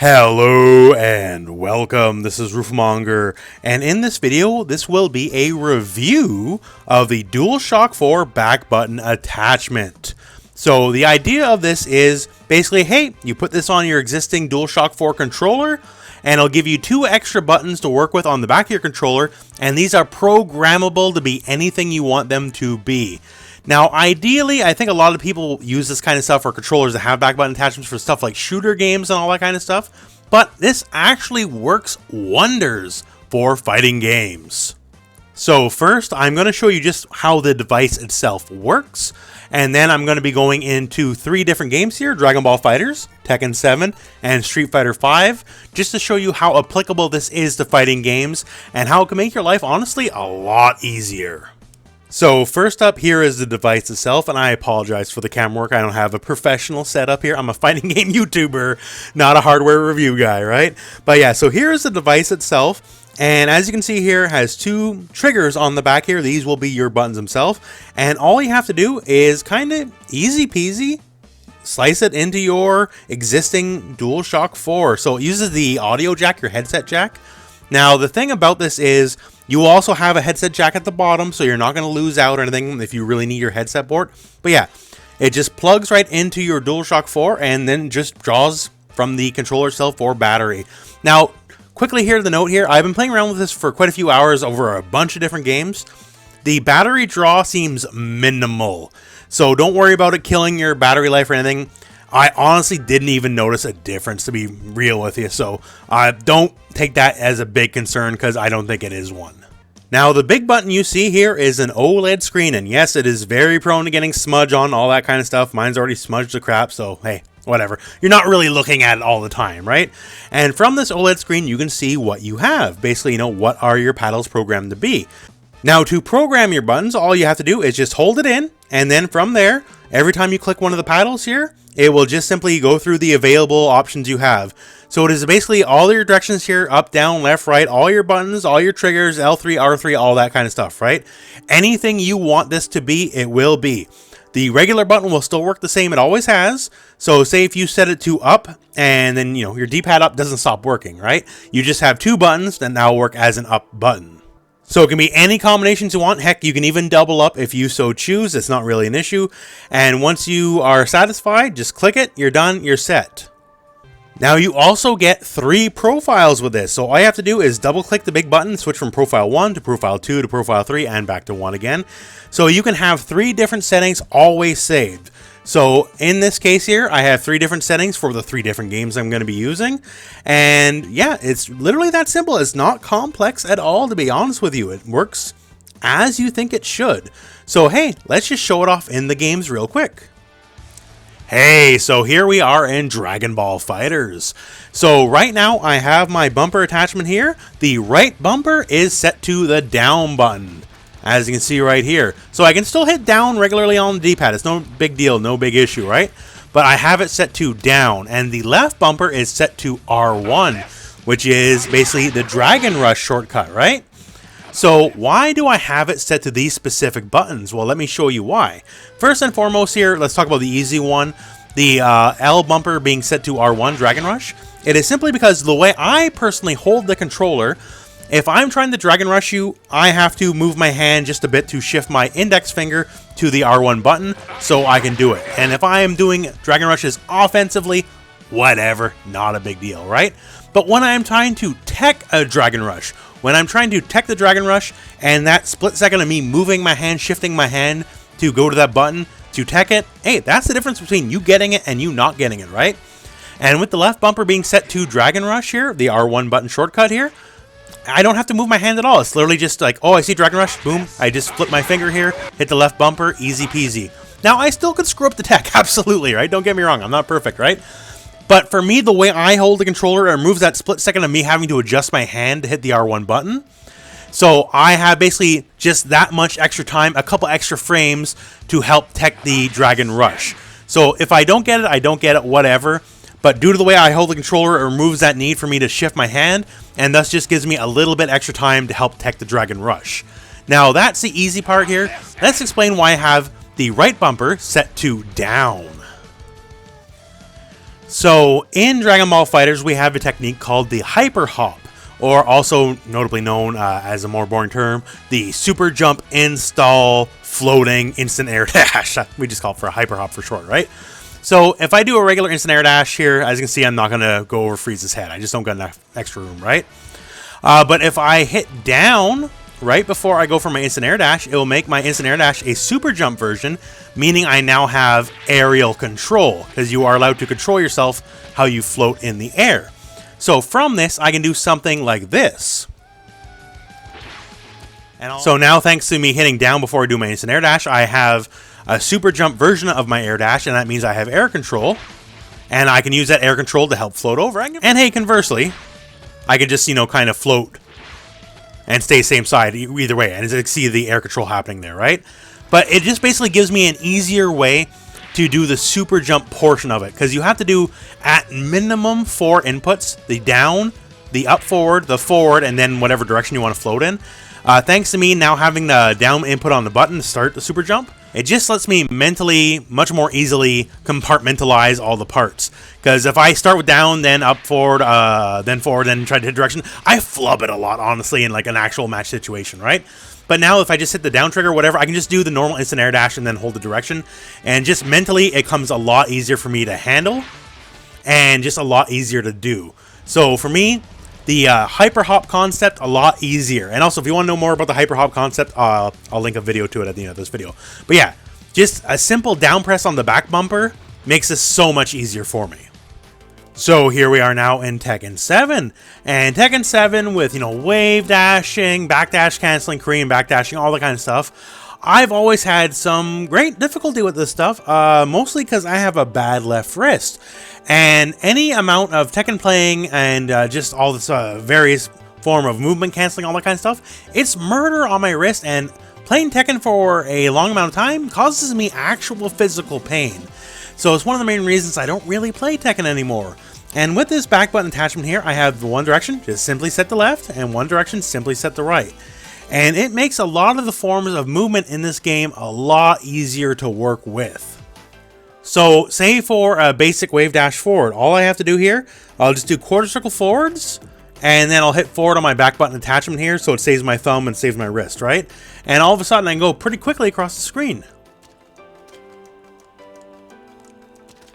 Hello and welcome, this is Rooflemonger, and in this video, this will be a review of the DualShock 4 Back Button attachment. So the idea of this is basically, hey, you put this on your existing DualShock 4 controller, and it'll give you 2 extra buttons to work with on the back of your controller, and these are programmable to be anything you want them to be. Now, ideally, I think a lot of people use this kind of stuff for controllers that have back button attachments for stuff like shooter games and all that kind of stuff, but this actually works wonders for fighting games. So first, I'm going to show you just how the device itself works, and then I'm going to be going into 3 different games here, Dragon Ball FighterZ, Tekken 7, and Street Fighter 5, just to show you how applicable this is to fighting games, and how it can make your life, honestly, a lot easier. So first up here is the device itself, and I apologize for the camera work. I don't have a professional setup here. I'm a fighting game YouTuber, not a hardware review guy, right? But yeah, so here is the device itself, and as you can see here, it has 2 triggers on the back here. These will be your buttons themselves, and all you have to do is kind of easy peasy slice it into your existing DualShock 4. So it uses the audio jack, your headset jack. Now the thing about this is, you will also have a headset jack at the bottom, so you're not going to lose out or anything if you really need your headset port. But yeah, it just plugs right into your DualShock 4 and then just draws from the controller itself for battery. Now, quickly here, the note here, I've been playing around with this for quite a few hours over a bunch of different games. The battery draw seems minimal, so don't worry about it killing your battery life or anything. I honestly didn't even notice a difference, to be real with you, so don't take that as a big concern because I don't think it is one. Now, the big button you see here is an OLED screen, and yes, it is very prone to getting smudge on, all that kind of stuff. Mine's already smudged to crap, so hey, whatever. You're not really looking at it all the time, right? And from this OLED screen, you can see what you have. Basically, what are your paddles programmed to be. Now, to program your buttons, all you have to do is just hold it in, and then from there, every time you click one of the paddles here, it will just simply go through the available options you have. So it is basically all your directions here, up, down, left, right, all your buttons, all your triggers, L3, R3, all that kind of stuff, right? Anything you want this to be, it will be. The regular button will still work the same it always has. So say if you set it to up and then, your D-pad up doesn't stop working, right? You just have 2 buttons that now work as an up button. So it can be any combinations you want. Heck, you can even double up if you so choose. It's not really an issue. And once you are satisfied, just click it. You're done. You're set. Now you also get 3 profiles with this. So all you have to do is double click the big button, switch from profile 1 to profile 2 to profile 3 and back to 1 again. So you can have 3 different settings always saved. So in this case here, I have 3 different settings for the 3 different games I'm going to be using. And yeah, it's literally that simple. It's not complex at all, to be honest with you. It works as you think it should. So hey, let's just show it off in the games real quick. Hey, so here we are in Dragon Ball FighterZ. So right now I have my bumper attachment here. The right bumper is set to the down button, as you can see right here. So I can still hit down regularly on the D-pad. It's no big deal, no big issue, right? But I have it set to down, and the left bumper is set to R1, which is basically the Dragon Rush shortcut, right? So why do I have it set to these specific buttons? Well, let me show you why. First and foremost here, let's talk about the easy one. The L bumper being set to R1, Dragon Rush. It is simply because the way I personally hold the controller, if I'm trying to Dragon Rush you, I have to move my hand just a bit to shift my index finger to the R1 button so I can do it. And if I am doing Dragon Rushes offensively, whatever, not a big deal, right? But when I'm trying to tech a Dragon Rush, when I'm trying to tech the Dragon Rush, and that split second of me moving my hand, shifting my hand to go to that button to tech it, hey, that's the difference between you getting it and you not getting it, right? And with the left bumper being set to Dragon Rush here, the R1 button shortcut here, I don't have to move my hand at all. It's literally just like, oh, I see Dragon Rush, boom, I just flip my finger here, hit the left bumper, easy peasy. Now, I still could screw up the tech, absolutely, right? Don't get me wrong, I'm not perfect, right? But for me, the way I hold the controller, it removes that split second of me having to adjust my hand to hit the R1 button. So I have basically just that much extra time, a couple extra frames to help tech the Dragon Rush. So if I don't get it, I don't get it, whatever. But due to the way I hold the controller, it removes that need for me to shift my hand, and thus just gives me a little bit extra time to help tech the Dragon Rush. Now that's the easy part here. Let's explain why I have the right bumper set to down. So in Dragon Ball FighterZ, we have a technique called the hyper hop, or also notably known as a more boring term, the super jump install floating instant air dash. We just call it for a hyper hop for short, right? So if I do a regular instant air dash here, as you can see, I'm not going to go over Frieza's head. I just don't got enough extra room, right? But if I hit down right before I go for my instant air dash, it will make my instant air dash a super jump version, meaning I now have aerial control, because you are allowed to control yourself how you float in the air. So from this, I can do something like this. So now, thanks to me hitting down before I do my instant air dash, I have a super jump version of my air dash, and that means I have air control, and I can use that air control to help float over. And hey, conversely, I can just, kind of float and stay same side either way, and as you can see the air control happening there, right? But it just basically gives me an easier way to do the super jump portion of it, because you have to do at minimum 4 inputs: the down, the up forward, the forward, and then whatever direction you want to float in. Thanks to me now having the down input on the button to start the super jump, it just lets me mentally much more easily compartmentalize all the parts. Because if I start with down, then up, forward, then try to hit direction, I flub it a lot, honestly, in like an actual match situation, right? But now if I just hit the down trigger, whatever, I can just do the normal instant air dash and then hold the direction. And just mentally, it comes a lot easier for me to handle and just a lot easier to do. So for me, the hyper hop concept, a lot easier. And also, if you want to know more about the hyper hop concept, I'll link a video to it at the end of this video. But yeah, just a simple down press on the back bumper makes this so much easier for me. So here we are now in Tekken 7, and Tekken 7 with, wave dashing, backdash canceling, Korean backdashing, all that kind of stuff. I've always had some great difficulty with this stuff, mostly because I have a bad left wrist. And any amount of Tekken playing and just all this various form of movement canceling, all that kind of stuff, it's murder on my wrist, and playing Tekken for a long amount of time causes me actual physical pain. So it's one of the main reasons I don't really play Tekken anymore. And with this back button attachment here, I have the one direction, just simply set the left, and one direction, simply set the right. And it makes a lot of the forms of movement in this game a lot easier to work with. So say for a basic wave dash forward, all I have to do here, I'll just do quarter circle forwards, and then I'll hit forward on my back button attachment here, so it saves my thumb and saves my wrist, right? And all of a sudden I can go pretty quickly across the screen.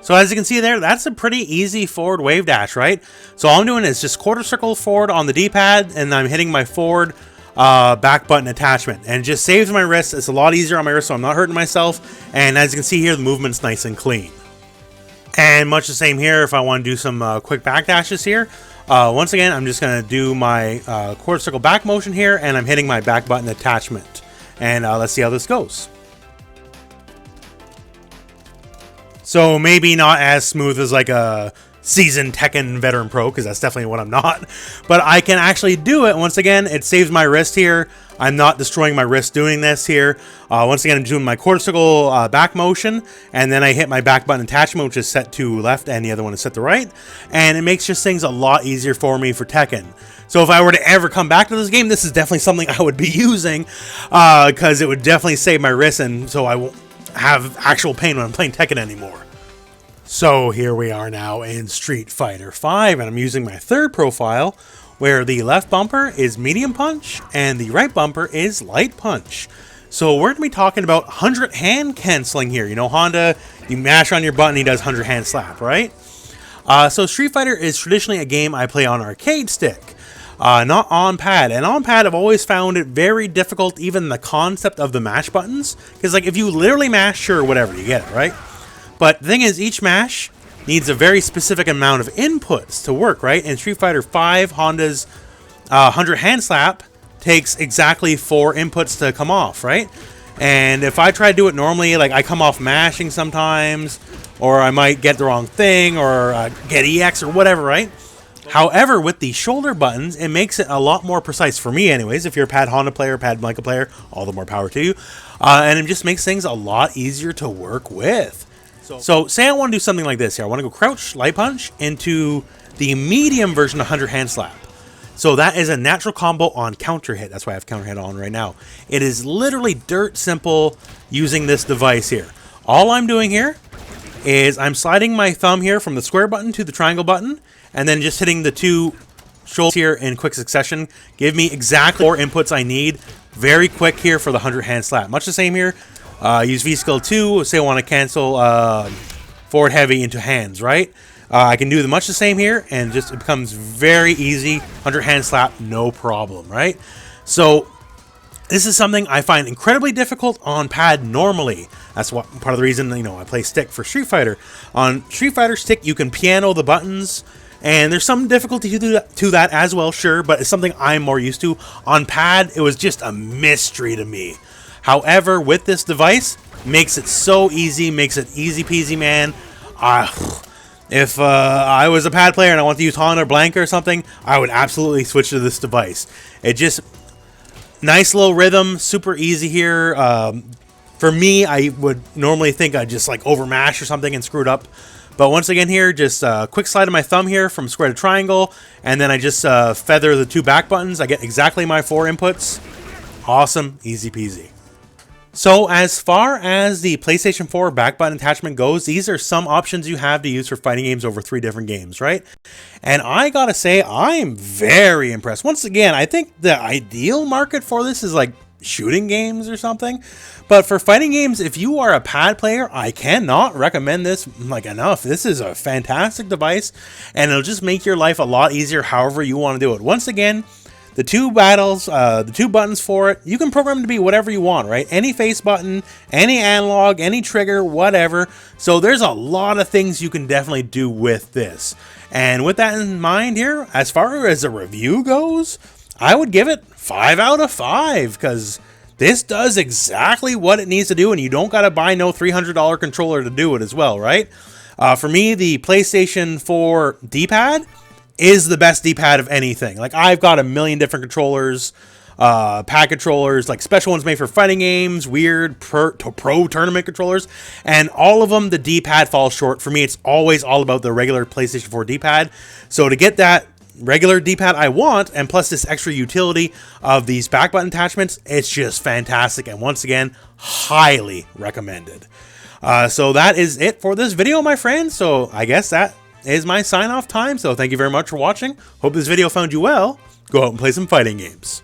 So as you can see there, that's a pretty easy forward wave dash, right? So all I'm doing is just quarter circle forward on the D-pad, and I'm hitting my forward back button attachment, and it just saves my wrist. It's a lot easier on my wrist, so I'm not hurting myself. And as you can see here, the movement's nice and clean. And much the same here if I want to do some quick back dashes here. Once again, I'm just going to do my quarter circle back motion here, and I'm hitting my back button attachment. And let's see how this goes. So maybe not as smooth as like a seasoned Tekken veteran pro, because that's definitely what I'm not. But I can actually do it. Once again, it saves my wrist here. I'm not destroying my wrist doing this here. Once again, I'm doing my quarter circle back motion, and then I hit my back button attachment, which is set to left, and the other one is set to right. And it makes just things a lot easier for me for Tekken. So if I were to ever come back to this game, this is definitely something I would be using, because it would definitely save my wrist, and so I won't have actual pain when I'm playing Tekken anymore. So here we are now in Street Fighter V, and I'm using my third profile, where the left bumper is medium punch and the right bumper is light punch. So we're going to be talking about 100 hand canceling here. You know, Honda, you mash on your button, he does 100 hand slap, right? So Street Fighter is traditionally a game I play on arcade stick, not on pad. And on pad, I've always found it very difficult, even the concept of the mash buttons. Because like if you literally mash, sure, whatever, you get it, right? But the thing is, each mash needs a very specific amount of inputs to work, right? In Street Fighter V, Honda's 100 hand slap takes exactly 4 inputs to come off, right? And if I try to do it normally, like I come off mashing sometimes, or I might get the wrong thing, or get EX or whatever, right? However, with the shoulder buttons, it makes it a lot more precise for me anyways. If you're a pad Honda player, pad Micah player, all the more power to you. And it just makes things a lot easier to work with. So say I want to do something like this here. I want to go crouch, light punch into the medium version of 100 hand slap. So that is a natural combo on counter hit. That's why I have counter hit on right now. It is literally dirt simple using this device here. All I'm doing here is I'm sliding my thumb here from the square button to the triangle button, and then just hitting the two shoulders here in quick succession. Give me exactly 4 inputs I need. Very quick here for the 100-hand slap. Much the same here. Use V skill 2. Say I want to cancel forward heavy into hands, right? I can do much the same here, and just it becomes very easy. 100-hand slap, no problem, right? So this is something I find incredibly difficult on pad normally. That's what part of the reason, you know, I play stick for Street Fighter. On Street Fighter stick, you can piano the buttons, and there's some difficulty to that as well, sure, but it's something I'm more used to. On pad, it was just a mystery to me. However, with this device, makes it so easy, makes it easy peasy, man. If I was a pad player and I want to use Han or Blanca or something, I would absolutely switch to this device. It just, nice little rhythm, super easy here. For me, I would normally think I'd just like overmash or something and screw it up. But once again here, just a quick slide of my thumb here from square to triangle, and then I just feather the 2 back buttons. I get exactly my 4 inputs. Awesome, easy peasy. So as far as the PlayStation 4 back button attachment goes, these are some options you have to use for fighting games over 3 different games, right? And I gotta say, I am very impressed. Once again, I think the ideal market for this is like shooting games or something. But for fighting games, if you are a pad player, I cannot recommend this like enough. This is a fantastic device, and it'll just make your life a lot easier however you want to do it. Once again, the 2 buttons for it, you can program to be whatever you want, right? Any face button, any analog, any trigger, whatever. So there's a lot of things you can definitely do with this. And with that in mind here, as far as a review goes, I would give it 5 out of 5, because this does exactly what it needs to do, and you don't got to buy no $300 controller to do it as well, right? For me, the PlayStation 4 D-pad is the best D-pad of anything. Like, I've got a million different controllers, pad controllers, like special ones made for fighting games, weird pro tournament controllers, and all of them, the D-pad falls short. For me, it's always all about the regular PlayStation 4 D-pad. So to get that regular D-pad I want, and plus this extra utility of these back button attachments, it's just fantastic, and once again, highly recommended. So that is it for this video, my friends. So I guess that is my sign-off time. So thank you very much for watching. Hope this video found you well. Go out and play some fighting games.